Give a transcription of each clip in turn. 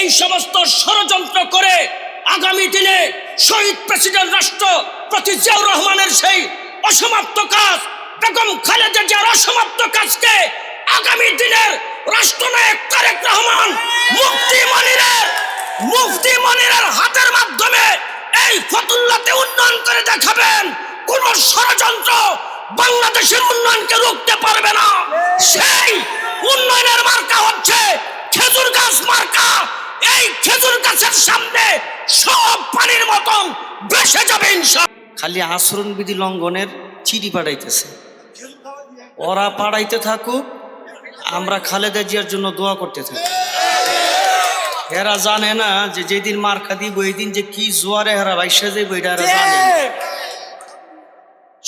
এই সমস্ত ষড়যন্ত্র করে আগামী দিনে শহীদ প্রেসিডেন্ট রাষ্ট্রপতি জিয়াউর রহমানের সেই অসমাপ্ত কাজ, বেগম খালেদা জিয়ার অসমাপ্ত কাজকে আগামী দিনের রাষ্ট্রনায়ক তারেক রহমান মুফতি মনিরের হাতের মাধ্যমে এই ফতুল্লাতে উন্নয়ন করে দেখাবেন। কোন ষড়যন্ত্র বাংলাদেশের উন্নয়নকে রুখতে পারবে না। সেই উন্নয়নের মার্কা হচ্ছে খেজুর গাছ মার্কা। এই খেজুর গাছের সামনে সব পানির মতন ভেসে যাবে ইনশাআল্লাহ। খালি আচরণ বিধি লঙ্ঘনের চিঠি পাঠাইতেছে, ওরা পাঠাইতে থাকুক, আমরা খালেদা জিয়ার জন্য দোয়া করতে থাকি। এরা জানে না যে যেদিন মার্কা দিব ওই দিন যে কি জোয়ারে হেরা বাইসা যাইব, এটা এরা জানে।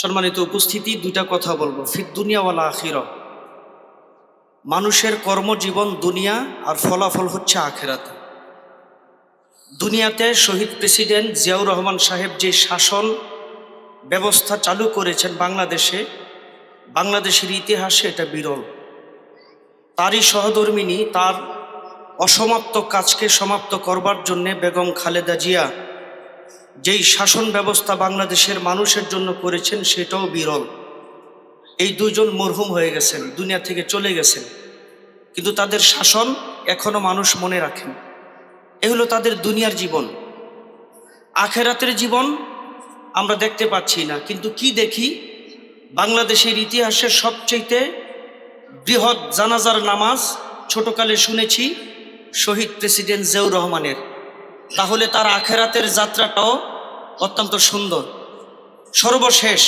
সম্মানিত উপস্থিতি, দুইটা কথা বলবো। ফিদ দুনিয়া ওয়াল আখিরা, মানুষের কর্মজীবন দুনিয়া আর ফলাফল হচ্ছে আখিরাতে। দুনিয়াতে শহীদ প্রেসিডেন্ট জিয়াউর রহমান সাহেব যে শাসন ব্যবস্থা চালু করেছেন বাংলাদেশের ইতিহাসে এটা বিরল। তারই সহধর্মিনী তার অসমাপ্ত কাজকে সমাপ্ত করবার জন্যে বেগম খালেদা জিয়া যেই শাসন ব্যবস্থা বাংলাদেশের মানুষের জন্য করেছেন সেটাও বিরল। এই দুইজন মরহুম হয়ে গেছেন, দুনিয়া থেকে চলে গেছেন, কিন্তু তাদের শাসন এখনো মানুষ মনে রাখেন। এ হলো তাদের দুনিয়ার জীবন। আখেরাতের জীবন আমরা দেখতে পাচ্ছি না, কিন্তু কি দেখি, বাংলাদেশের ইতিহাসের সবচেয়ে বৃহৎ জানাজার নামাজ ছোটকালে শুনেছি শহীদ প্রেসিডেন্ট জিয়াউর রহমানের। তাহলে তার আখেরাতের যাত্রাটাও অত্যন্ত সুন্দর। সর্বশেষ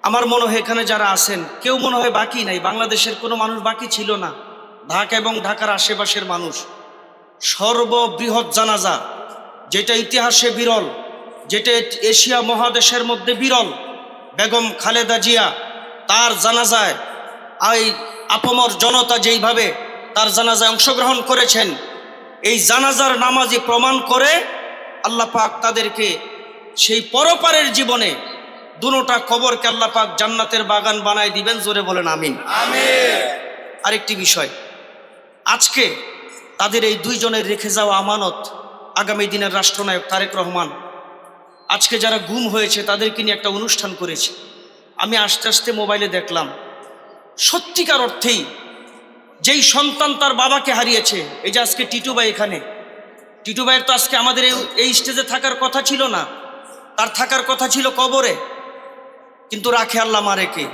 আমার মনে হয় এখানে যারা আছেন কেউ মনে হয় বাকি নাই, বাংলাদেশের কোনো মানুষ বাকি ছিল না, ঢাকা এবং ঢাকার আশেপাশের মানুষ। সর্ববৃহৎ জানাজা, যেটা ইতিহাসে বিরল, যেটা এশিয়া মহাদেশের মধ্যে বিরল, বেগম খালেদা জিয়া তার জানাজায় এই আপামর জনতা যেইভাবে তার জানাজায় অংশগ্রহণ করেছেন, এই জানাজার নামাজি প্রমাণ করে আল্লাহ পাক তাদেরকে সেই পরপারের জীবনে দুটোটা কবরকে আল্লাহ পাক জান্নাতের বাগান বানায় দিবেন। জোরে বলেন আমিন। আরেকটি বিষয়, আজকে তাদের এই দুইজনের রেখে যাওয়া আমানত আগামী দিনের রাষ্ট্রনায়ক তারেক রহমান আজকে যারা গুম হয়েছে তাদেরকে নিয়ে একটা অনুষ্ঠান করেছে। আমি আস্তে আস্তে মোবাইলে দেখলাম, সত্যিকার অর্থেই যেই সন্তান তার বাবাকে হারিয়েছে, এই যে আজকে টিটু ভাই এখানে, টিটু ভাইয়ের তো আজকে আমাদের এই স্টেজে থাকার কথা ছিল না, তার থাকার কথা ছিল কবরে, কিন্তু রাখে আল্লাহ মারেকে।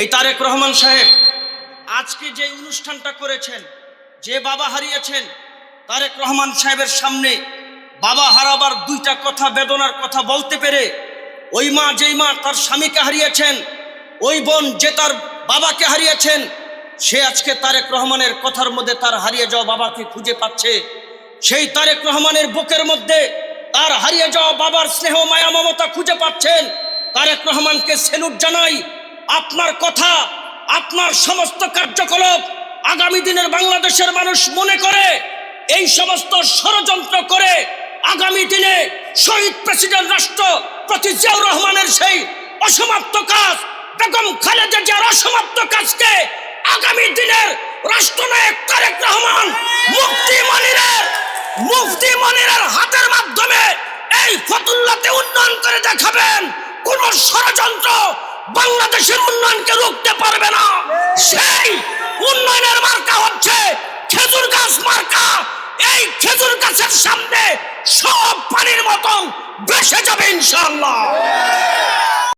এই তারেক রহমান সাহেব আজকে যে অনুষ্ঠানটা করেছেন, যে বাবা হারিয়েছেন, তারেক রহমান সাহেবের সামনে বাবা হারাবার দুইটা কথা, বেদনার কথা বলতে পেরে, ওই মা যেই মা তার স্বামীকে হারিয়েছেন, ওই বোন যে তার বাবাকে হারিয়েছেন, সে আজকে তারেক রহমানের কথার মধ্যে তার হারিয়ে যাওয়া বাবাকে খুঁজে পাচ্ছে। সেই তারেক রহমানের বুকের মধ্যে তার হারিয়ে যাওয়া বাবার স্নেহ মায়া মমতা খুঁজে পাচ্ছেন। তারেক রহমানকে সেলুট জানাই। আপনার কথা, আপনার সমস্ত কার্যকলাপ আগামী দিনের বাংলাদেশের মানুষ মনে করে। এই সমস্ত ষড়যন্ত্র করে আগামী দিনে শহীদ প্রেসিডেন্ট রাষ্ট্রপতি জিয়াউর রহমানের সেই অসমাপ্ত কাজ, বেগম খালেদা জিয়ার অসমাপ্ত কাজকে আগামী দিনের রাষ্ট্রনায়ক তারেক রহমান মুফতি মনিরের হাতের মাধ্যমে এই ফতুল্লাতে উন্নয়ন করে দেখাবেন। কোন ষড়যন্ত্র বাংলাদেশের উন্নয়নকে রুখতে পারবে না। সেই উন্নয়নের মার্কা হচ্ছে খেজুর গাছ মার্কা। এই খেজুর গাছের সামনে সব পানির মতন ভেসে যাবে ইনশাআল্লাহ।